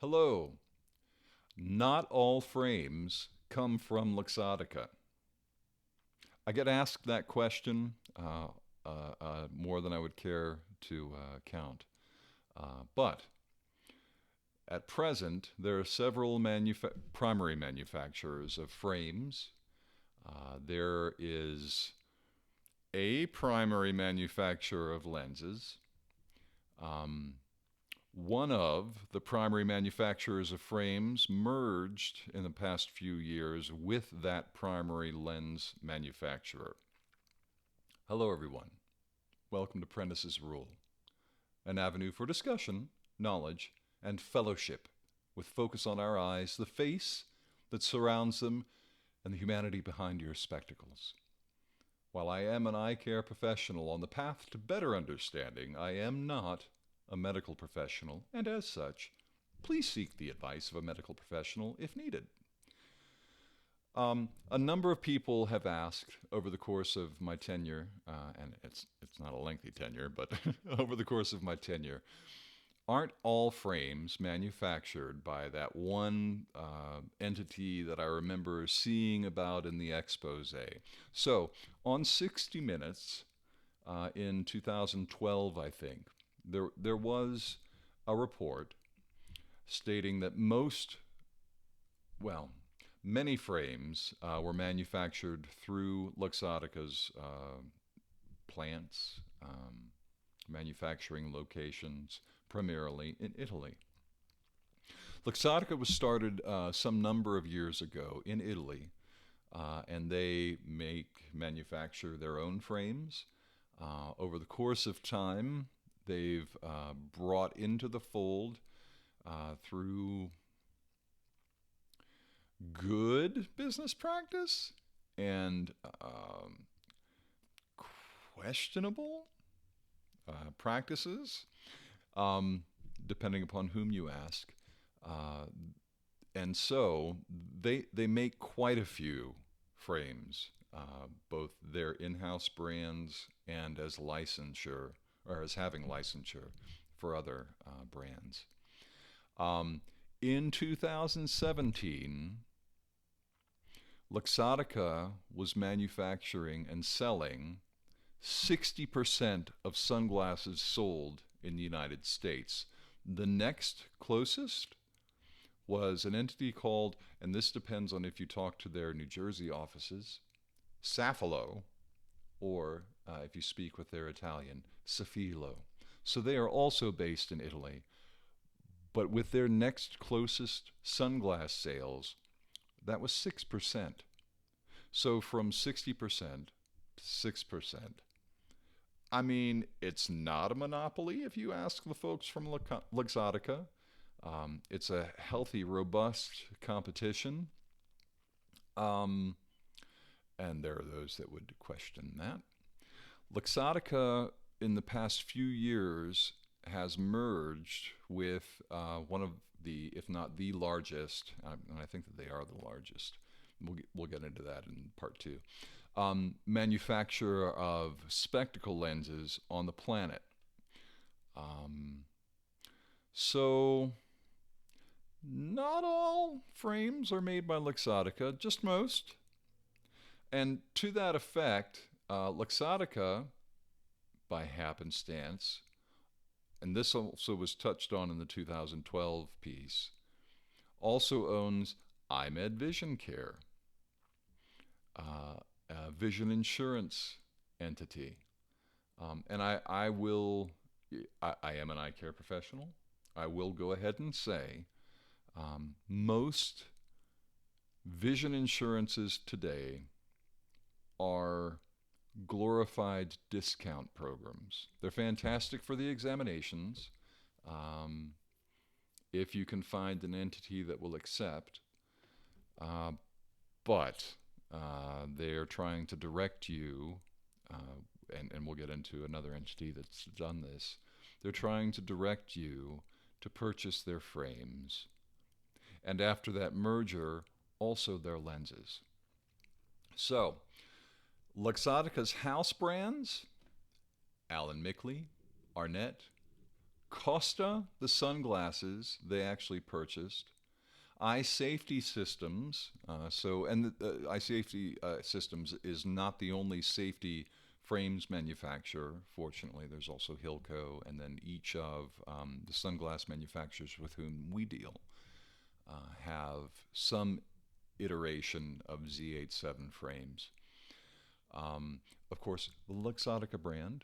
Hello. Not all frames come from Luxottica. I get asked that question more than I would care to count. But at present, there are several primary manufacturers of frames. There is a primary manufacturer of lenses. Um, One of the primary manufacturers of frames merged in the past few years with that primary lens manufacturer. Hello, everyone. Welcome to Prentice's Rule, an avenue for discussion, knowledge, and fellowship with focus on our eyes, the face that surrounds them, and the humanity behind your spectacles. While I am an eye care professional on the path to better understanding, I am not a medical professional, and as such, please seek the advice of a medical professional if needed. A number of people have asked over the course of my tenure, and it's not a lengthy tenure, but over the course of my tenure, aren't all frames manufactured by that one entity that I remember seeing about in the expose? So, on 60 Minutes in 2012, I think, there was a report stating that many frames were manufactured through Luxottica's plants, manufacturing locations, primarily in Italy. Luxottica was started some number of years ago in Italy, and they manufacture their own frames. Over the course of time, they've brought into the fold through good business practice and questionable practices, depending upon whom you ask. Uh, and so they make quite a few frames, both their in-house brands and as licensure or as having licensure for other brands. In 2017, Luxottica was manufacturing and selling 60% of sunglasses sold in the United States. The next closest was an entity called, and this depends on if you talk to their New Jersey offices, Safilo, or if you speak with their Italian, Safilo. So they are also based in Italy, but with their next closest sunglass sales, that was 6%. So from 60% to 6%. I mean, it's not a monopoly if you ask the folks from Luxottica. It's a healthy, robust competition. Um, and there are those that would question that. Luxottica, in the past few years, has merged with one of the, if not the largest, and I think that they are the largest. We'll get into that in part two. Manufacturer of spectacle lenses on the planet. So, not all frames are made by Luxottica, just most. And to that effect, Luxottica, by happenstance, and this also was touched on in the 2012 piece, also owns iMed Vision Care, a vision insurance entity. And I am an eye care professional. I will go ahead and say most vision insurances today are glorified discount programs. They're fantastic for the examinations, if you can find an entity that will accept, but they're trying to direct you, and we'll get into another entity that's done this. They're trying to direct you to purchase their frames, and after that merger, also their lenses. So, Luxottica's house brands: Allen Mickley, Arnett, Costa, the sunglasses, they actually purchased. Eye Safety Systems. Eye Safety Systems is not the only safety frames manufacturer. Fortunately, there's also Hilco, and then each of the sunglass manufacturers with whom we deal have some iteration of Z87 frames. Of course, the Luxottica brand,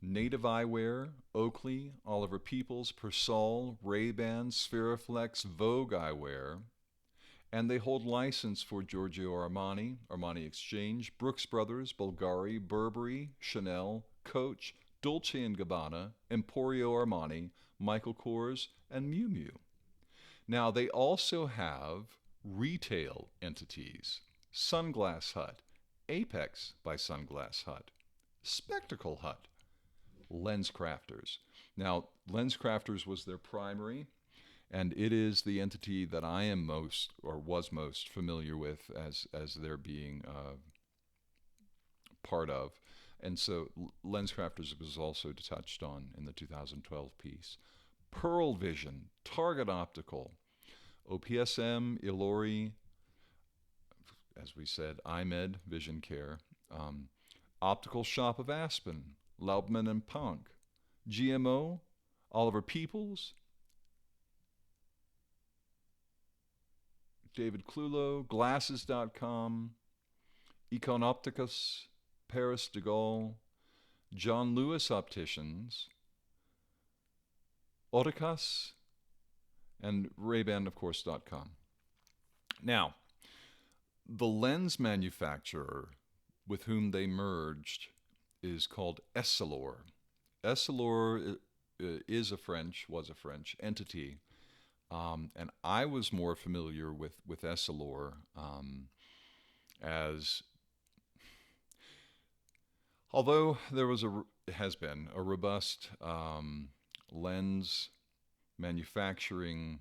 Native Eyewear, Oakley, Oliver Peoples, Persol, Ray-Ban, Spheriflex, Vogue Eyewear, and they hold license for Giorgio Armani, Armani Exchange, Brooks Brothers, Bulgari, Burberry, Chanel, Coach, Dolce & Gabbana, Emporio Armani, Michael Kors, and Miu Miu. Now, they also have retail entities: Sunglass Hut, Apex by Sunglass Hut, Spectacle Hut, Lens Crafters. Now, Lens Crafters was their primary, and it is the entity that I am most, or was most, familiar with as there being part of. And so Lens Crafters was also touched on in the 2012 piece. Pearl Vision, Target Optical, OPSM, Ilori, as we said, IMED, Vision Care, Optical Shop of Aspen, Laubman and Punk, GMO, Oliver Peoples, David Clulo, Glasses.com, Econopticus, Paris de Gaulle, John Lewis Opticians, Oticus, and Ray-Ban, of course.com. Now, the lens manufacturer with whom they merged is called Essilor. Essilor was a French entity, and I was more familiar with Essilor as, although there has been a robust lens manufacturing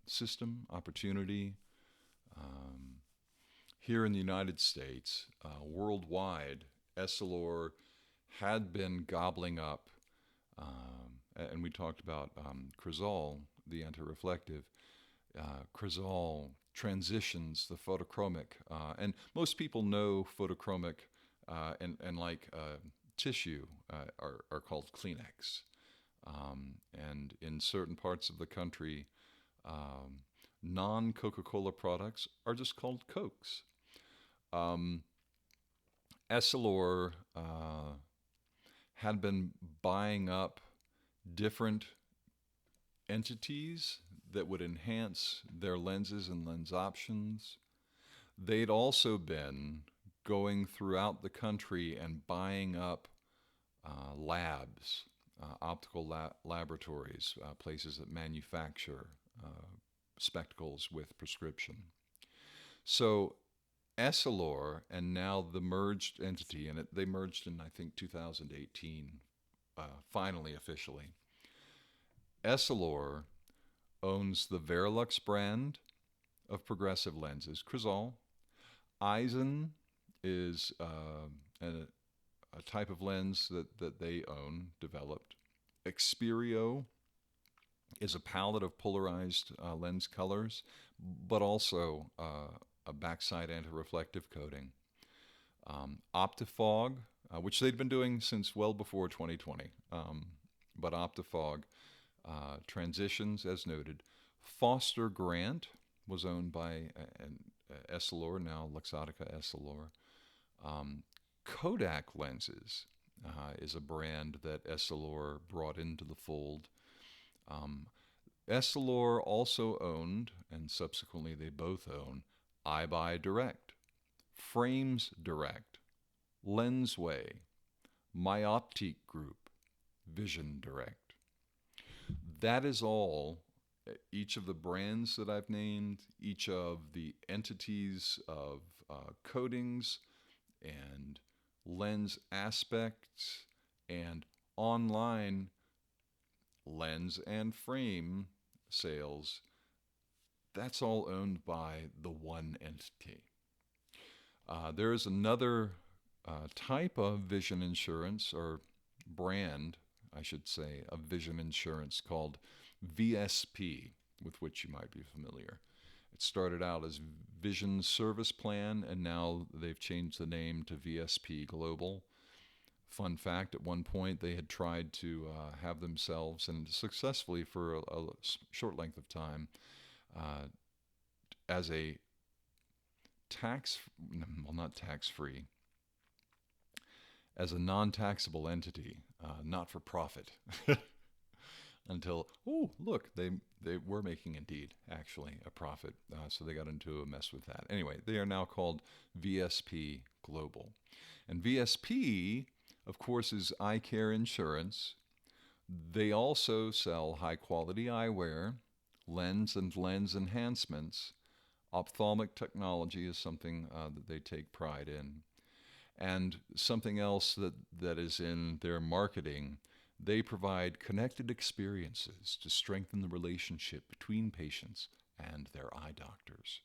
system opportunity here in the United States, worldwide, Essilor had been gobbling up, and we talked about Crizal, the anti-reflective. Crizal transitions the photochromic, and most people know photochromic and like tissue are called Kleenex. And in certain parts of the country, non-Coca-Cola products are just called Cokes. Essilor had been buying up different entities that would enhance their lenses and lens options. They'd also been going throughout the country and buying up labs, optical laboratories, places that manufacture spectacles with prescription. So Essilor and now the merged entity, and they merged in, I think, 2018, finally, officially. Essilor owns the Verilux brand of progressive lenses. Crizal. Eisen is a type of lens that they own, developed. Experio is a palette of polarized lens colors, but also a backside anti-reflective coating. Optifog, which they'd been doing since well before 2020, but Optifog transitions, as noted. Foster Grant was owned by Essilor, now Luxottica Essilor. Kodak lenses is a brand that Essilor brought into the fold. Essilor also owned, and subsequently they both own, iBuy Direct, Frames Direct, Lensway, Myoptique Group, Vision Direct. That is all. Each of the brands that I've named, each of the entities of coatings and lens aspects and online lens and frame sales, that's all owned by the one entity. There is another type of vision insurance or brand I should say, of vision insurance called VSP, with which you might be familiar. It started out as Vision Service Plan, and now they've changed the name to VSP Global. Fun fact, at one point they had tried to have themselves, and successfully for a short length of time, uh, as a tax, well, not tax-free, as a non-taxable entity, not for profit, until, oh, look, they were making indeed actually a profit, so they got into a mess with that. Anyway, they are now called VSP Global, and VSP, of course, is eye care insurance. They also sell high-quality eyewear, lens and lens enhancements. Ophthalmic technology is something that they take pride in. And something else that is in their marketing, they provide connected experiences to strengthen the relationship between patients and their eye doctors.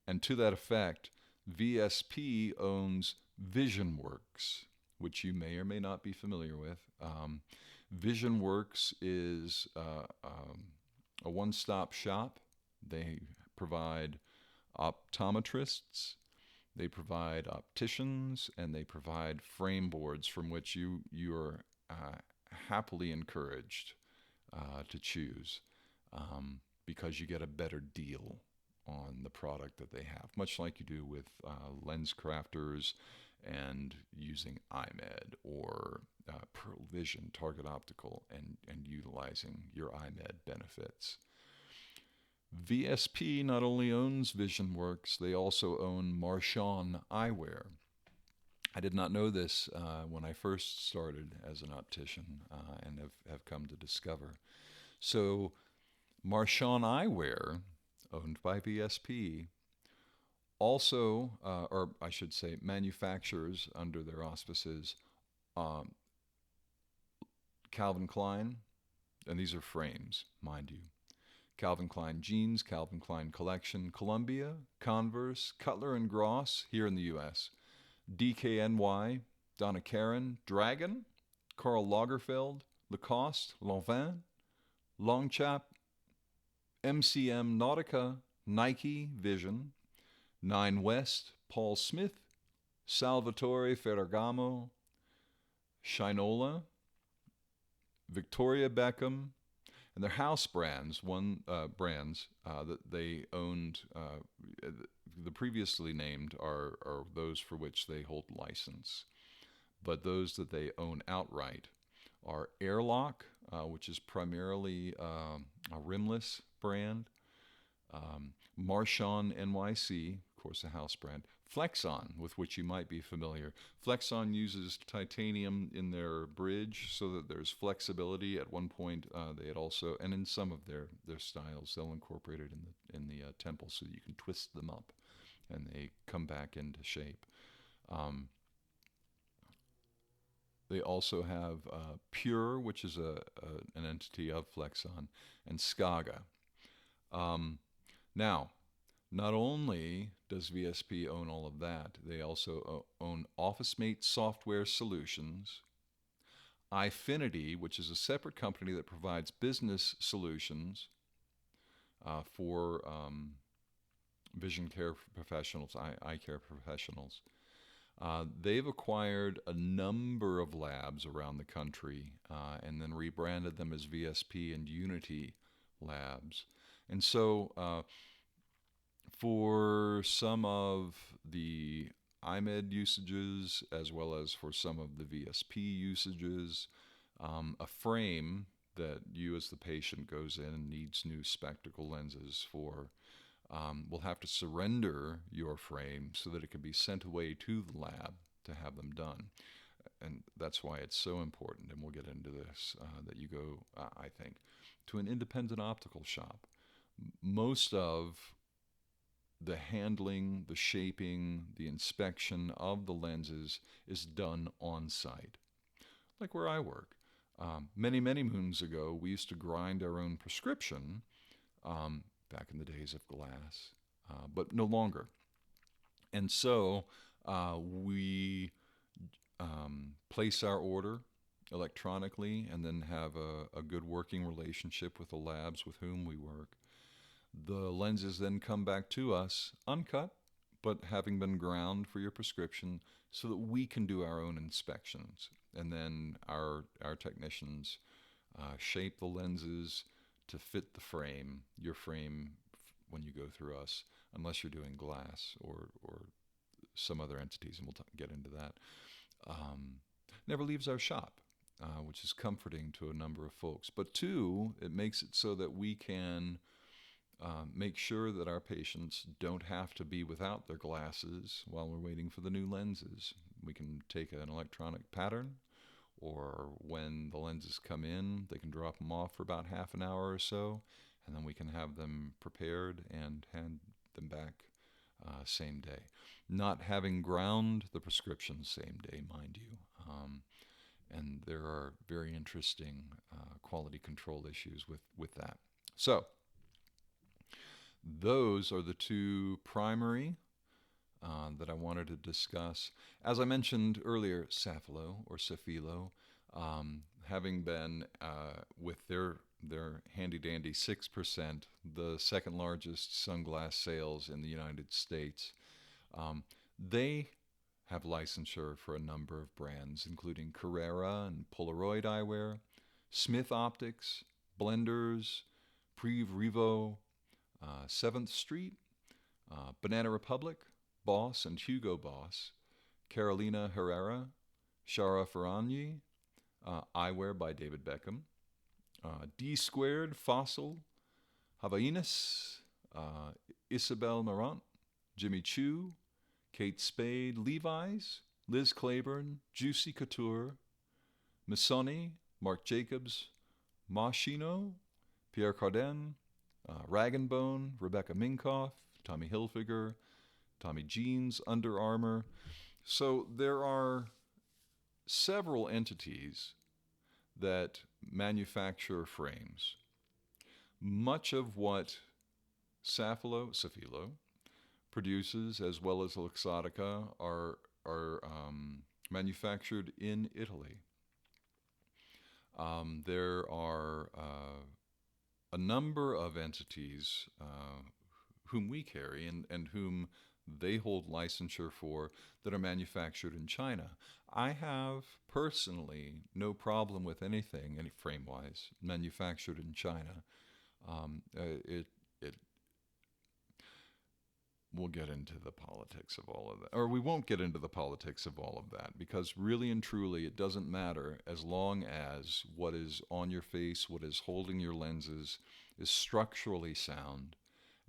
And to that effect, VSP owns VisionWorks, which you may or may not be familiar with. VisionWorks is a one-stop shop. They provide optometrists, they provide opticians, and they provide frame boards from which you are happily encouraged to choose, because you get a better deal on the product that they have, much like you do with lens crafters and using iMed or Pearl Vision, Target Optical, and utilizing your iMed benefits. VSP not only owns VisionWorks, they also own Marchand Eyewear. I did not know this when I first started as an optician, and have come to discover. So Marchand Eyewear, owned by VSP, also, or I should say manufactures under their auspices, um, Calvin Klein, and these are frames, mind you. Calvin Klein jeans, Calvin Klein collection, Columbia, Converse, Cutler and Gross here in the U.S., DKNY, Donna Karan, Dragon, Karl Lagerfeld, Lacoste, Lanvin, Longchamp, MCM Nautica, Nike, Vision, Nine West, Paul Smith, Salvatore Ferragamo, Shinola, Victoria Beckham, and their house brands, brands that they owned, the previously named are those for which they hold license. But those that they own outright are Airlock, which is primarily a rimless brand, Marchand NYC, of course, a house brand, Flexon, with which you might be familiar. Flexon uses titanium in their bridge so that there's flexibility. At one point, they had also, and in some of their styles, they'll incorporate it in the temple so that you can twist them up and they come back into shape. They also have Pure, which is an entity of Flexon, and Skaga. Now, not only does VSP own all of that, they also own OfficeMate Software Solutions, Eyefinity, which is a separate company that provides business solutions for vision care professionals, eye care professionals. They've acquired a number of labs around the country and then rebranded them as VSP and Unity Labs. And so for some of the iMed usages, as well as for some of the VSP usages, a frame that you as the patient goes in and needs new spectacle lenses for, will have to surrender your frame so that it can be sent away to the lab to have them done. And that's why it's so important, and we'll get into this, that you go, I think, to an independent optical shop. Most of the handling, the shaping, the inspection of the lenses is done on site, like where I work. Many, many moons ago, we used to grind our own prescription, back in the days of glass, but no longer. And so we place our order electronically and then have a good working relationship with the labs with whom we work. The lenses then come back to us uncut, but having been ground for your prescription so that we can do our own inspections. And then our technicians shape the lenses to fit the frame, your frame when you go through us, unless you're doing glass or some other entities, and we'll get into that. Um, Never leaves our shop, which is comforting to a number of folks. But two, it makes it so that we can make sure that our patients don't have to be without their glasses while we're waiting for the new lenses. We can take an electronic pattern, or when the lenses come in, they can drop them off for about half an hour or so, and then we can have them prepared and hand them back same day. Not having ground the prescription same day, mind you. And there are very interesting quality control issues with that. So, those are the two primary that I wanted to discuss. As I mentioned earlier, Safilo or Safilo, having been with their handy dandy 6%, the second largest sunglass sales in the United States, they have licensure for a number of brands, including Carrera and Polaroid Eyewear, Smith Optics, Blenders, Priv Revo, 7th Street, Banana Republic, Boss and Hugo Boss, Carolina Herrera, Shara Ferragni, Eyewear by David Beckham, D Squared, Fossil, Havaianas, Isabel Marant, Jimmy Choo, Kate Spade, Levi's, Liz Claiborne, Juicy Couture, Missoni, Marc Jacobs, Moschino, Pierre Cardin, Rag & Bone, Rebecca Minkoff, Tommy Hilfiger, Tommy Jeans, Under Armour. So there are several entities that manufacture frames. Much of what Safilo produces, as well as Luxottica, are manufactured in Italy. There are a number of entities whom we carry and whom they hold licensure for that are manufactured in China. I have personally no problem with anything, any frame-wise, manufactured in China. It We'll get into the politics of all of that. Or we won't get into the politics of all of that, because really and truly it doesn't matter as long as what is on your face, what is holding your lenses, is structurally sound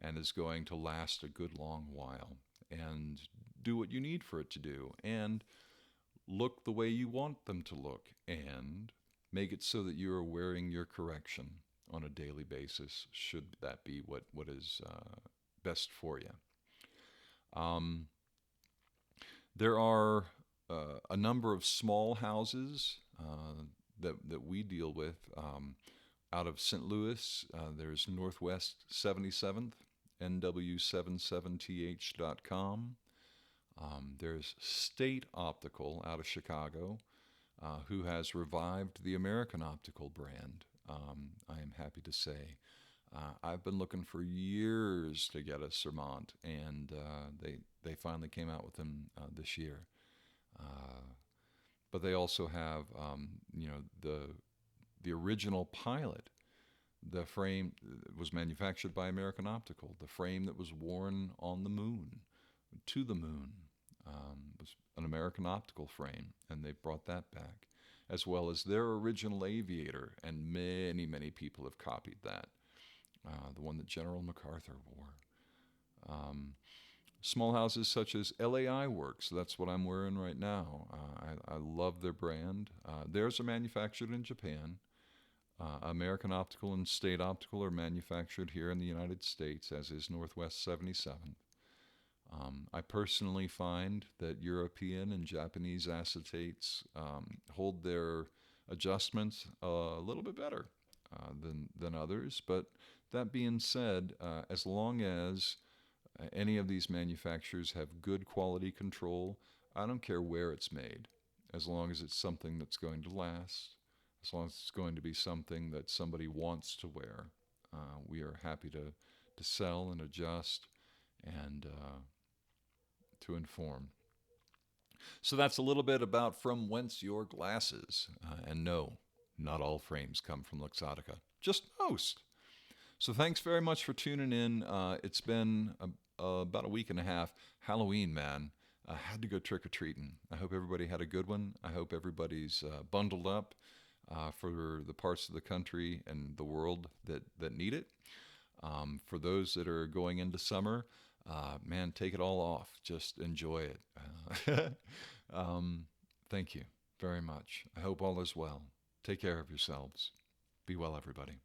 and is going to last a good long while and do what you need for it to do and look the way you want them to look and make it so that you are wearing your correction on a daily basis, should that be what is best for you. There are a number of small houses that we deal with. Out of St. Louis, there's Northwest 77th, nw77th.com. There's State Optical out of Chicago, who has revived the American Optical brand, I am happy to say. I've been looking for years to get a Sermont, and they finally came out with them this year. But they also have, the original Pilot. The frame was manufactured by American Optical. The frame that was worn on the moon, to the moon, was an American Optical frame, and they brought that back, as well as their original Aviator, and many, many people have copied that. The one that General MacArthur wore. Small houses such as LAI Works, that's what I'm wearing right now. I love their brand. Theirs are manufactured in Japan. American Optical and State Optical are manufactured here in the United States, as is Northwest 77th. I personally find that European and Japanese acetates hold their adjustments a little bit better than others, but that being said, as long as any of these manufacturers have good quality control, I don't care where it's made. as long as it's something that's going to last, as long as it's going to be something that somebody wants to wear. We are happy to sell and adjust and to inform. So that's a little bit about From Whence Your Glasses. And no, not all frames come from Luxottica, just most. So thanks very much for tuning in. It's been about a week and a half. Halloween, man. I had to go trick or treating. I hope everybody had a good one. I hope everybody's bundled up for the parts of the country and the world that need it. For those that are going into summer, man, take it all off. Just enjoy it. Thank you very much. I hope all is well. Take care of yourselves. Be well, everybody.